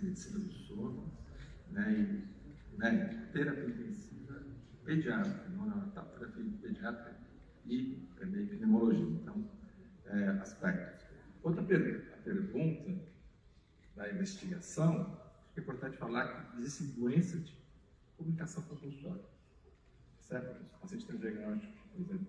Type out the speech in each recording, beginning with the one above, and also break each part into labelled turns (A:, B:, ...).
A: medicina do sono, né, terapia intensiva pediátrica, terapia pediátrica e também pneumologia. Então, aspectos. Outra pergunta da investigação, é importante falar que existe doença de comunicação compulsória, certo? Os pacientes têm diagnóstico, por exemplo,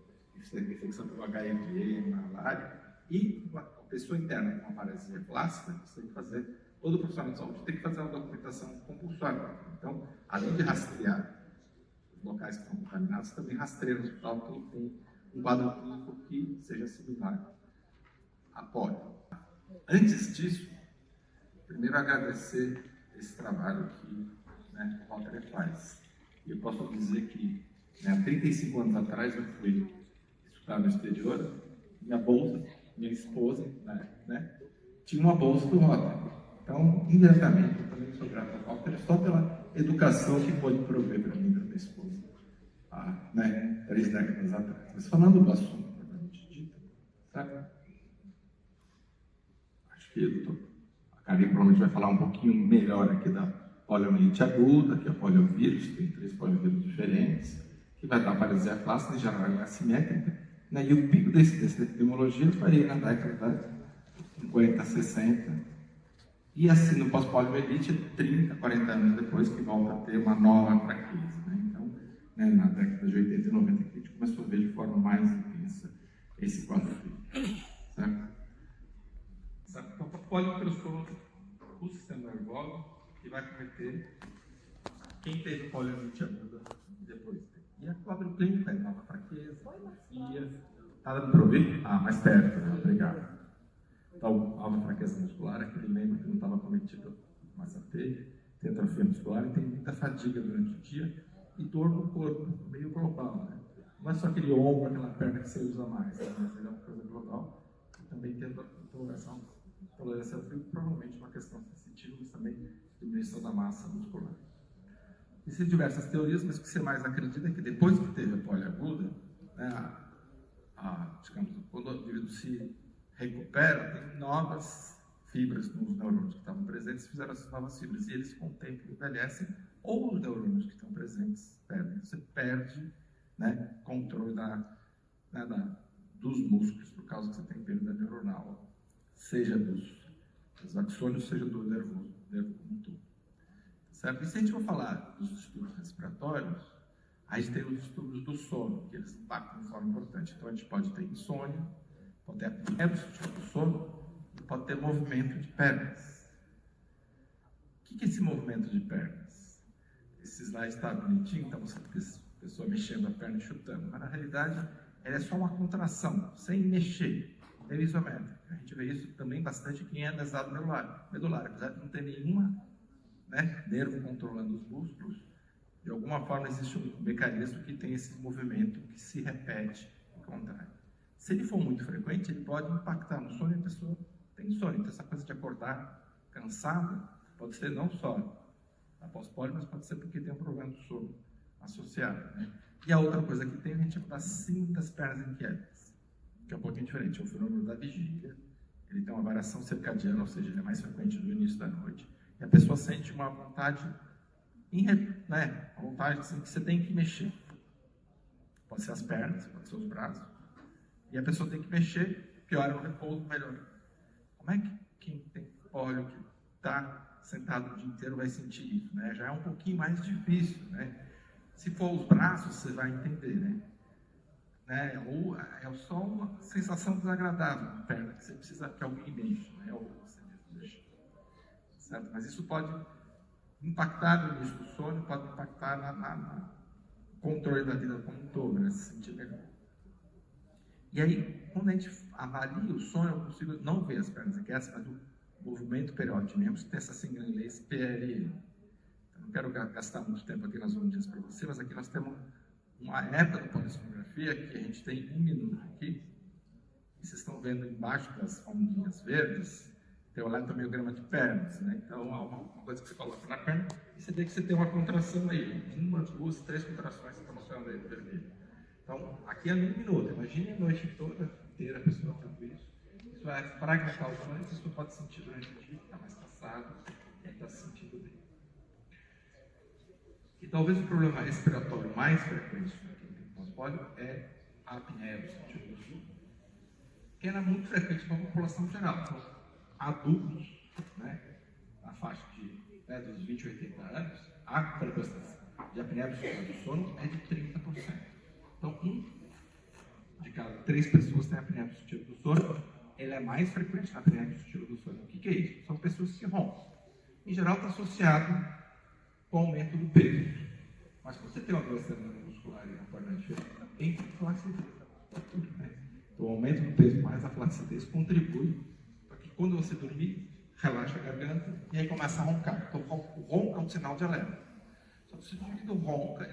A: de infecção pelo HIV, malária, e a pessoa interna com uma paralisia flácida, você tem que fazer, todo profissional de saúde tem que fazer uma documentação compulsória. Então, além de rastrear os locais que estão contaminados, também rastreia no hospital que ele tem um quadro clínico que seja similar a polio. Antes disso, primeiro agradecer esse trabalho que o Walter faz. E eu posso dizer que há 35 anos atrás eu fui estudar no exterior, minha esposa, tinha uma bolsa do Walter. Então, indiretamente, eu também sou grato ao Walter só pela educação que pôde prover para mim e para minha esposa há 3 décadas atrás. Mas falando do assunto propriamente dito, sabe? Acho que a Karine provavelmente vai falar um pouquinho melhor aqui da poliomielite aguda, que é o poliovírus, tem 3 poliovírus diferentes, que vai dar paralisia flácida, em geral é assimétrica, e o pico desse epidemiologia varia na década de 50, 60, e assim no pós-poliomielite, 30, 40 anos depois, que volta a ter uma nova fraqueza. Então, na década de 80 e 90, que a gente começou a ver de forma mais intensa esse quadro clínico, certo? Então, a polio transforma o sistema nervoso que vai cometer quem teve poliomielite aguda depois. E a quadro clínico é nova fraqueza, atrofia. Está dando para ouvir? Mais perto, obrigado. Então, alta fraqueza muscular, aquele membro que não estava cometido, mas a tem atrofia muscular e tem muita fadiga durante o dia e dor no corpo, meio global. Não é só aquele ombro, aquela perna que você usa mais, mas ele é uma coisa global. E também tem tolerância ao frio, provavelmente uma questão sensitiva, mas também diminuição da massa muscular. Existem diversas teorias, mas o que você mais acredita é que depois que teve a polio aguda, digamos, quando o indivíduo se recupera, tem novas fibras nos neurônios que estavam presentes, fizeram essas novas fibras, e eles com o tempo envelhecem, ou os neurônios que estão presentes perdem. Você perde controle dos músculos, por causa que você tem perda neuronal, seja dos axônios, seja do nervo como um todo. Certo? E se a gente for falar dos distúrbios respiratórios, a gente tem os distúrbios do sono, que eles impactam de forma importante. Então a gente pode ter insônia, pode ter apneia do sono, e pode ter movimento de pernas. O que é esse movimento de pernas? Esse slide está bonitinho, então você tem a pessoa mexendo a perna e chutando, mas na realidade ela é só uma contração, sem mexer. É isométrico. A gente vê isso também bastante em quem é lesado medular, apesar de não ter nenhuma nervo controlando os músculos. De alguma forma existe um mecanismo que tem esse movimento que se repete ao contrário. Se ele for muito frequente, ele pode impactar no sono e a pessoa tem sono. Então essa coisa de acordar cansada pode ser não só após polio, mas pode ser porque tem um problema do sono associado. E a outra coisa que tem, a gente chama da síndrome das pernas inquietas, que é um pouquinho diferente, é o fenômeno da vigília. Ele tem uma variação circadiana, ou seja, ele é mais frequente no início da noite. E a pessoa sente uma vontade, uma vontade assim, que você tem que mexer. Pode ser as pernas, pode ser os braços. E a pessoa tem que mexer, piora no repouso, melhora. Como é que quem tem polio, que está sentado o dia inteiro, vai sentir isso? Já é um pouquinho mais difícil. Se for os braços, você vai entender. Ou é só uma sensação desagradável na perna, que você precisa que alguém mexa, ou você mesmo mexa. Certo? Mas isso pode impactar no início do sono, pode impactar no controle da vida como um todo, se sentir melhor. E aí, quando a gente avalia o sono, eu consigo não ver as pernas inquietas, mas o movimento periódico de membros, que tem essa sigla em inglês PRM. Eu não quero gastar muito tempo aqui nas ondinhas para você, mas aqui nós temos uma época da polissonografia que a gente tem 1 minuto aqui, e vocês estão vendo embaixo das ondinhas verdes, tem o eletromiograma de pernas, Então, uma coisa que você coloca na perna, e você vê que você tem uma contração aí, 1, 2, 3 contrações que estão mostrando aí no vermelho. Então, aqui é 1 minuto, imagine a noite toda inteira a pessoa fazendo isso. Isso vai fragmentar o sono, e a pessoa pode sentir durante o dia, ficar mais cansado, está se sentindo bem. E talvez o problema respiratório mais frequente no pós-pólio é a apneia obstrutiva do sono, que era muito frequente na população geral. Então, adultos, né, na faixa dos 20 a 80 anos, a frequência de apneia obstrutiva do sono é de 30%. Então, 1 de cada 3 pessoas tem apneia obstrutiva do sono. Ele é mais frequente na apneia obstrutiva do sono. O que é isso? São pessoas que roncam. Em geral, está associado com o aumento do peso. Mas quando você tem uma doença muscular e a forma diferente, também tem flacidez. Então, o aumento do peso mais a flacidez contribui para que quando você dormir, relaxa a garganta e aí começa a roncar. Então, o ronco é um sinal de alerta. Só que se o indivíduo ronca,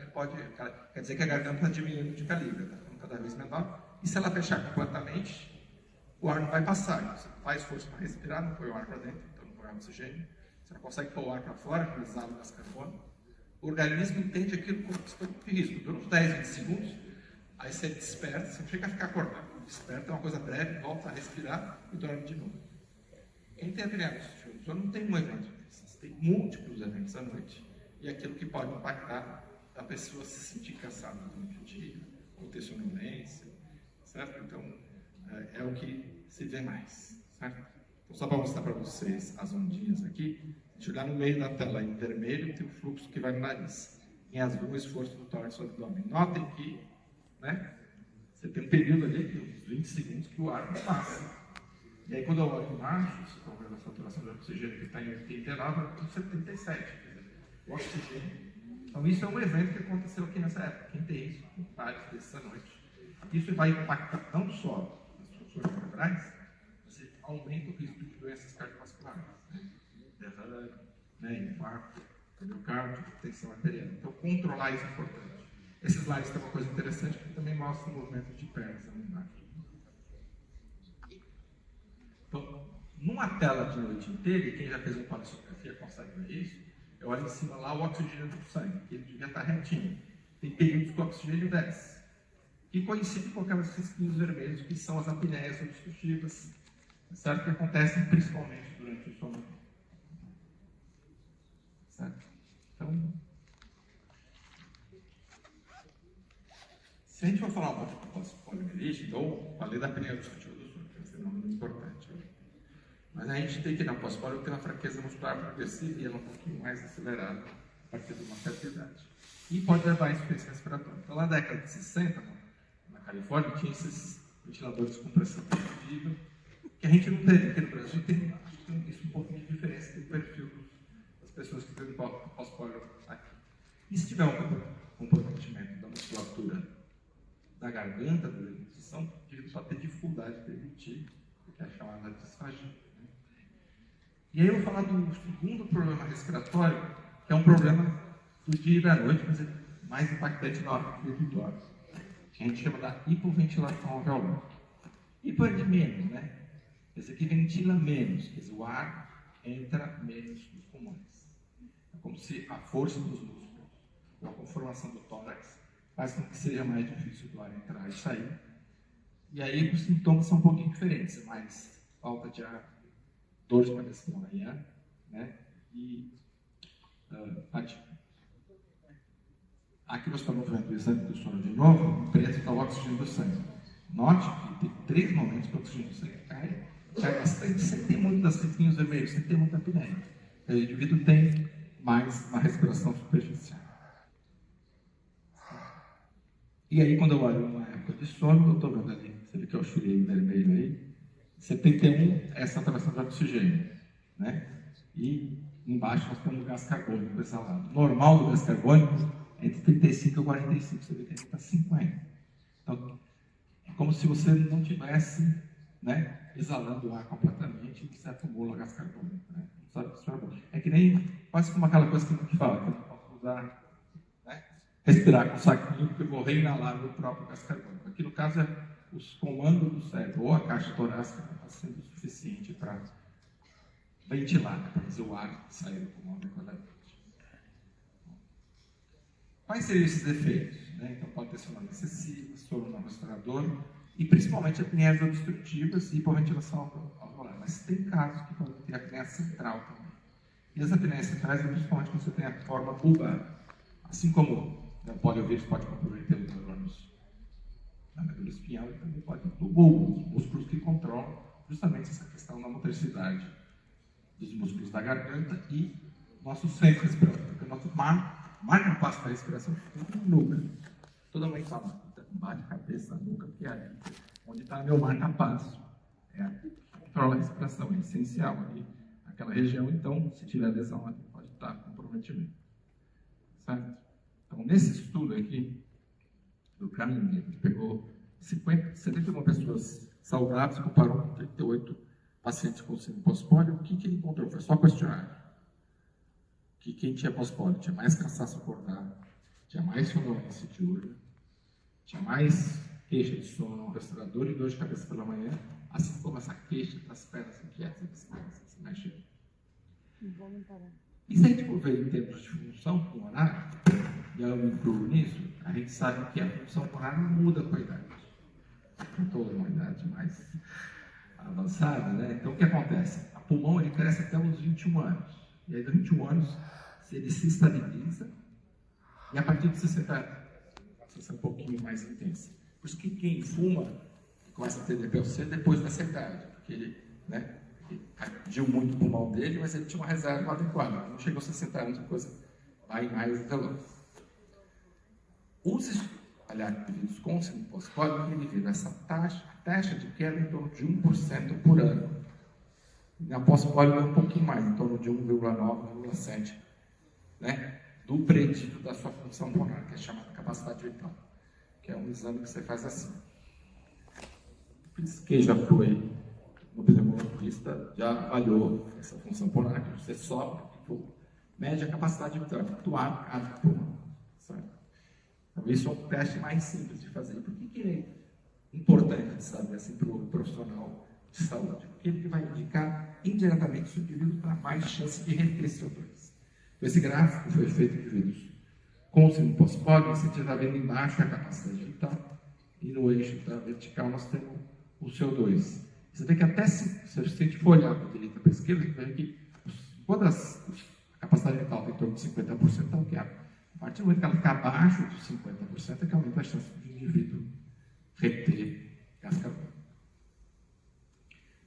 A: quer dizer que a garganta está diminuindo de calibre, está ficando cada vez menor. E se ela fechar completamente, o ar não vai passar. Você faz força para respirar, não põe o ar para dentro, então não põe oxigênio. Você não consegue pôr o ar para fora, com exala o gás carbono. O organismo entende aquilo como dispositivo de risco. Dura uns 10, 20 segundos, aí você desperta, você não chega a ficar acordado. Desperta, é uma coisa breve, volta a respirar e dorme de novo. Quem tem apneia obstrutiva do sono não tem um evento desses, tem múltiplos eventos à noite. E aquilo que pode impactar a pessoa se sentir cansada durante o dia, ou ter sonolência, certo? Então, é o que se vê mais, certo? Então, só para mostrar para vocês as ondinhas aqui, se olhar no meio da tela em vermelho, tem o fluxo que vai no nariz. Em azul, o esforço do tórax do abdômen. Notem que, né, você tem um período ali, uns 20 segundos, que o ar não passa. E aí, quando eu olho embaixo, vocês estão vendo a saturação de oxigênio que está em 89, eu estou em 77. Quer dizer, o oxigênio. Então, isso é um evento que aconteceu aqui nessa época. Quem tem isso, tem vários desses à noite. Isso vai impactar não só as funções cerebrais, mas aumenta o risco de doenças cardiovasculares, né? Derrame, né? Infarto, miocárdio, tensão arterial. Então, controlar isso é importante. Esses slides têm uma coisa interessante que também mostra o movimento de pernas ali embaixo. Então, numa tela de noite inteira, e quem já fez uma polissonografia consegue ver isso, eu olho em cima lá o oxigênio do sangue, que ele devia estar retinho. Tem períodos que o oxigênio desce. Que coincide com aquelas risquinhos vermelhos que são as apneias obstrutivas, certo? Que acontecem principalmente durante o sono. Certo? Então, se a gente for falar um pouco de poliomielite, então, falei da apneia obstrutiva do sono, que é um fenômeno importante. Mas a gente tem que, na pós-polio, ter uma fraqueza muscular progressiva e ela um pouquinho mais acelerada a partir de uma certa idade. E pode levar a insuficiência respiratória. Então, na década de 60, na Califórnia, tinha esses ventiladores com pressão positiva, que a gente não teve aqui no Brasil. Tem isso um pouquinho de diferença do perfil das pessoas que têm pós-polio aqui. E se tiver um comprometimento da musculatura da garganta, da deglutição, o indivíduo pode ter dificuldade de deglutir, que é a chamada disfagia. E aí eu vou falar do segundo problema respiratório, que é um problema do dia e da noite, mas é mais impactante na hora do dorme, que a gente chama da hipoventilação alveolar. Hipo é de menos, né? Esse aqui ventila menos, quer dizer, o ar entra menos nos pulmões. É como se a força dos músculos, ou a conformação do tórax, faz com que seja mais difícil do ar entrar e sair. E aí os sintomas são um pouquinho diferentes, mais falta de ar, dor de cabeça pela manhã, né? E fadiga. Aqui nós estamos vendo o exame do sono de novo, em preto está o oxigênio do sangue. Note que tem 3 momentos que o oxigênio do sangue cai bastante, sem ter muito das risquinhos vermelhos, sem ter muita apneia. O indivíduo tem mais uma respiração superficial. E aí, quando eu olho uma época de sono, eu estou vendo ali, você vê que eu chulei vermelho aí, 71 é saturação de oxigênio, né? E embaixo nós temos o gás carbônico exalado. Normal do gás carbônico é entre 35 e 45, você vê que ele está 50. Então, é como se você não tivesse, né, exalando o ar completamente e você acumula gás carbônico, né? Não sabe, é que nem, quase como aquela coisa que a gente fala, que eu não posso usar, né, respirar com saquinho, porque eu vou reinalar o próprio gás carbônico. Aqui no caso é os comandos do cérebro, ou a caixa torácica não está sendo suficiente para ventilar, para fazer o ar sair do pulmão adequadamente. Quais seriam esses efeitos? Né? Então, pode ter sonolência excessiva, sono não respirador e principalmente apneias obstrutivas e hipoventilação alveolar. Mas tem casos que podem ter apneia central também. E as apneias centrais, principalmente quando você tem a forma bulbar. Assim como o poliovírus pode comprometer os neurônios da medula espinhal, ele também pode ir para o bulbo, os músculos que controlam justamente essa questão da motricidade dos músculos da garganta e nosso centro respiratório, porque o nosso mar capaz da respiração fica na nuca. Toda mãe fala, bate a cabeça na nuca, que é onde está meu mar capaz. Controla a respiração, é essencial ali. Aquela região, então, se tiver lesão ali, pode estar comprometimento. Certo? Então, nesse estudo aqui, do Kahneman, ele pegou 71 pessoas saudáveis, comparou com 38 pacientes com síndrome pós-pólio. O que ele encontrou? Foi só questionário. Que quem tinha pós-pólio tinha mais cansaço acordado, tinha mais sonolência diurna, tinha mais queixa de sono, restaurador e dor de cabeça pela manhã, assim como essa queixa das pernas inquietas, das pernas que se mexem. E se a gente for ver em termos de função pulmonar, e eu me incluo nisso, a gente sabe que a função pulmonar não muda com a idade. Eu estou numa idade mais avançada, né? Então o que acontece? O pulmão ele cresce até uns 21 anos. E aí, dos 21 anos, ele se estabiliza, e a partir de 60 anos, passa a ser um pouquinho mais intensa. Por isso que quem fuma começa a ter DPLC depois dessa idade, porque ele, né, ele atingiu muito o pulmão dele, mas ele tinha uma reserva adequada. Não chegou a 60 anos, a coisa vai mais veloz. Os indivíduos com síndrome pós-pólio, ele vive essa taxa de queda em torno de 1% por ano. Na pós-pólio é um pouquinho mais, em torno de 1,9, 1,7, né, do predito da sua função pulmonar, que é chamada capacidade vital, que é um exame que você faz assim. Quem já foi no pneumologista já avaliou essa função pulmonar, que você sopra, mede a capacidade vital, do ar a cada pulmão. Então, isso é um teste mais simples de fazer. E por que é importante de saber assim, para o profissional de saúde? Porque ele vai indicar indiretamente se o indivíduo está mais chance de reter CO2. Esse gráfico foi feito em indivíduos com síndrome pós-pólio, você está vendo embaixo a capacidade vital e no eixo da vertical nós temos o CO2. Você vê que até se a gente for olhar para a direita para a esquerda, você vê que quando a capacidade vital tem em torno de 50%, então que a partir do momento que ela ficar abaixo de 50%, é que aumenta a chance do indivíduo reter gás carbônico.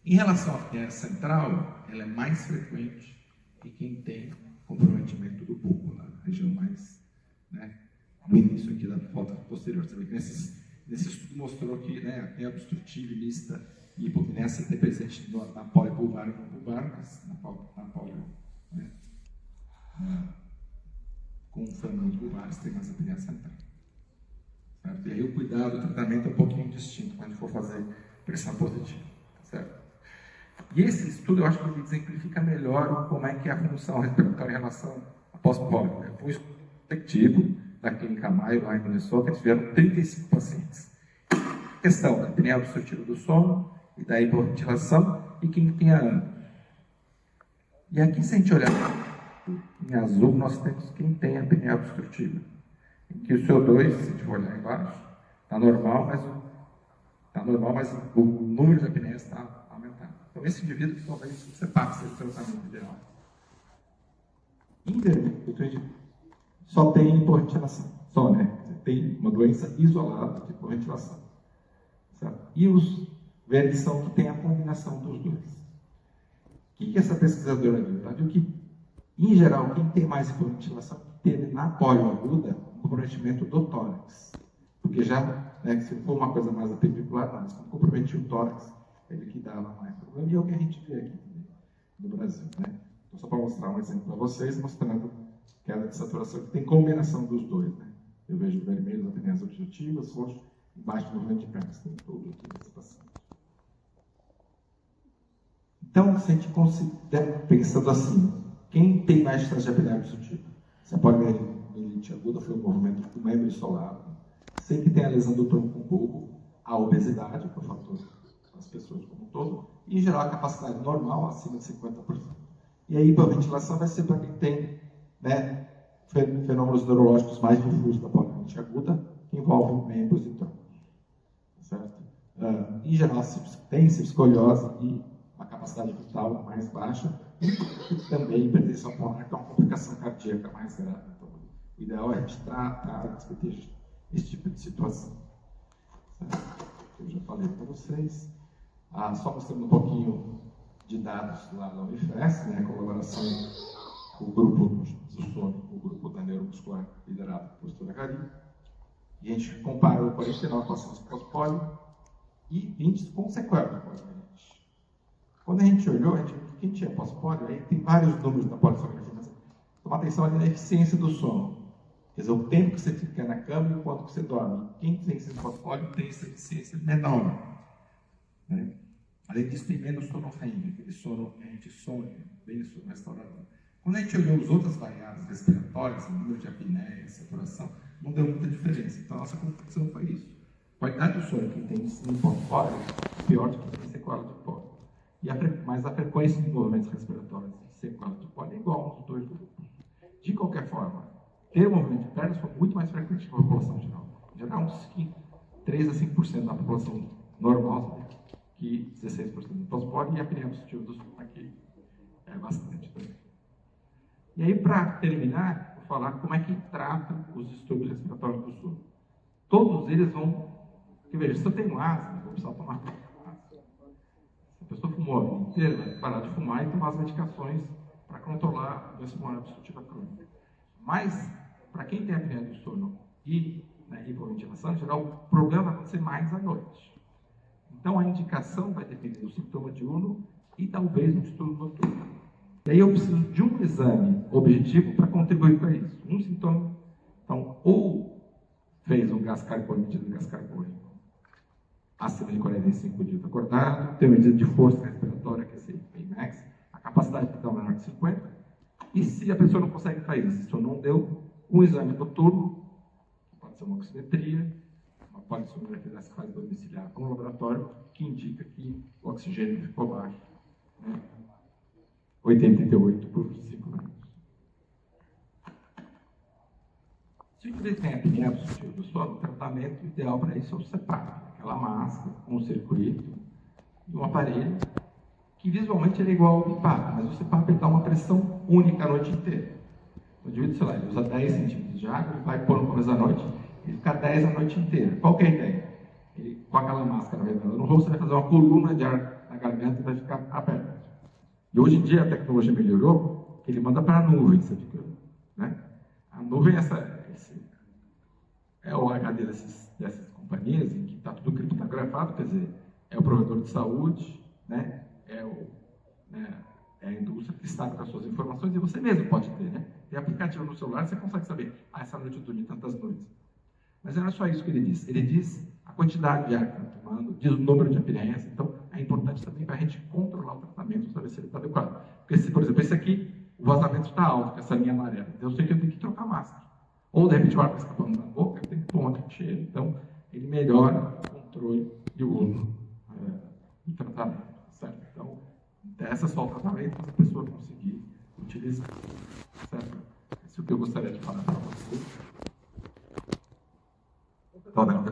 A: Em relação à apneia central, ela é mais frequente em quem tem comprometimento do bulbo, na região mais, né, no início aqui da foto posterior. Você vê que nesse estudo mostrou que, né, a apneia obstrutiva e mista e hipopneia tem presente na polibulbar e no bulbar, mas na polio, né, com fenômenos bulbares tem mais apneia central. Certo? E aí o cuidado, o tratamento é um pouquinho distinto quando a gente for fazer pressão positiva. Certo? E esse estudo, eu acho que ele exemplifica melhor como é que é a função respiratória em relação a pós-pólio. Foi um estudo coletivo da Clínica Mayo, lá em Minnesota, eles tiveram 35 pacientes. Questão da apneia obstrutiva do sono e da hipoventilação e quem tinha anos. E aqui, se a gente olhar em azul, nós temos quem tem apneia obstrutiva. Em que o CO2, se a gente for olhar embaixo, está normal, mas o número de apneias está aumentando. Então, esse indivíduo talvez você passe esse tratamento ideal. Em vermelho, só tem hipoventilação. Só, né? Você tem uma doença isolada de hipoventilação. Certo? E os verdes são que tem a combinação dos dois. O que essa pesquisadora viu? Ela viu que, em geral, quem tem mais hipoventilação teve na polio aguda um comprometimento do tórax. Porque já, né, se for uma coisa mais apendicular, não, mas quando comprometia o tórax, ele que dava mais problema. E é o que a gente vê aqui no Brasil. Né? Então, só para mostrar um exemplo para vocês, mostrando queda de saturação que tem combinação dos dois. Né? Eu vejo vermelho as apneias obstrutivas, roxo, embaixo do movimento de pernas, tem todo aqui nesse paciente. Então, se a gente considera, pensando assim, quem tem mais chance de apneia obstrutiva? Se a poliomielite aguda foi um movimento com membro isolado, sempre tem a lesão do tronco bulbo, a obesidade, que é o fator das pessoas como um todo, e, em geral, a capacidade normal acima de 50%. E aí, a ventilação vai ser para quem tem, né, fenômenos neurológicos mais difusos da poliomielite aguda, que envolvem membros e troncos. Certo? Em geral, tem escoliose e uma capacidade vital mais baixa,
B: E também hipertensão pulmonar, que é uma complicação cardíaca mais grave. Então, o ideal é a gente discutir esse tipo de situação. Certo? Eu já falei para vocês. Só mostrando um pouquinho de dados lá da Unifesp, né, a colaboração com o grupo do sono, o grupo da neuromuscular liderado por professora Gari. E a gente compara 49 pacientes pós-poli e 20 com sequela pós-renite. Quando a gente olhou, a gente viu que quem tinha pós-poli, aí tem vários números da polissonografia, mas toma atenção ali na eficiência do sono. Quer dizer, o tempo que você fica na cama e o quanto que você dorme. Quem tem esse pós-poli tem essa eficiência menor. Né? Além disso, tem menos sono REM, aquele sono que a gente sonha, bem sono restaurador. Quando a gente olhou as outras variáveis respiratórias, o número de apneia, saturação, não deu muita diferença. Então, a nossa conclusão foi isso. A qualidade do sono que tem no pós-poli é pior do que tem sequela de poli. Mas a frequência de movimentos respiratórios e sequela de poli é igual nos dois grupos. De qualquer forma, ter movimento de pernas foi muito mais frequente que a população geral. Em geral, uns 3 a 5% da população normal, que 16% do pós-poli, e a apneia obstrutiva do sono aqui é bastante também. E aí, para terminar, vou falar como é que trata os distúrbios respiratórios do sono. Todos eles vão... Porque, veja, se eu tenho asma, vou precisar tomar asma. Se a pessoa fumou a vida inteira, vai parar de fumar e tomar as medicações para controlar a doença pulmonar obstrutiva crônica. Mas, para quem tem apneia do sono e hipoventilação, em geral, o problema vai acontecer mais à noite. Então, a indicação vai depender do sintoma diurno e talvez do distúrbio noturno. E aí eu preciso de um exame objetivo para contribuir para isso. Um sintoma, então, ou fez um gás carbônico, medida de gás carbônico acima de 45 dias acordado, tem uma medida de força respiratória, que é a Max, a capacidade de dar menor de 50, e se a pessoa não consegue fazer isso, se não deu, um exame noturno, pode ser uma oximetria, uma polissonografia dessa fase domiciliar no laboratório, que indica que o oxigênio ficou baixo. Né? 88 por 5 anos. Se o indivíduo tem apneia obstrutiva do sono, o tratamento ideal para isso é o CPAP, aquela máscara com um circuito e um aparelho que visualmente ele é igual ao BiPAP, mas o CPAP dá uma pressão única a noite inteira. O indivíduo, sei lá, ele usa 10 centímetros de água, ele vai pôr no começo da noite, ele fica 10 a noite inteira. Qual que é a ideia? Ele, com aquela máscara vedada no rosto, vai fazer uma coluna de ar na garganta e vai ficar aberto. E hoje em dia a tecnologia melhorou, que ele manda para a nuvem, você fica, né? A nuvem é o HD dessas companhias, em que está tudo criptografado, quer dizer, é o provedor de saúde, né? É a indústria que está com as suas informações, e você mesmo pode ter, né? Tem aplicativo no celular, você consegue saber, essa noite eu dormi tantas noites. Mas não é só isso que ele diz. Ele diz a quantidade de ar que está tomando, diz o número de apneia, então é importante também para a gente controlar o tratamento, saber se ele está adequado. Porque se, por exemplo, esse aqui, o vazamento está alto, com essa linha amarela, então eu sei que eu tenho que trocar máscara. Ou, de repente, o ar está escapando da boca, eu tenho que tomar outro cheiro. Então, ele melhora o controle e o uso do tratamento, certo? Então, dessa só o tratamento para a pessoa conseguir utilizar, certo? Isso é o que eu gostaria de falar para vocês. Então, não,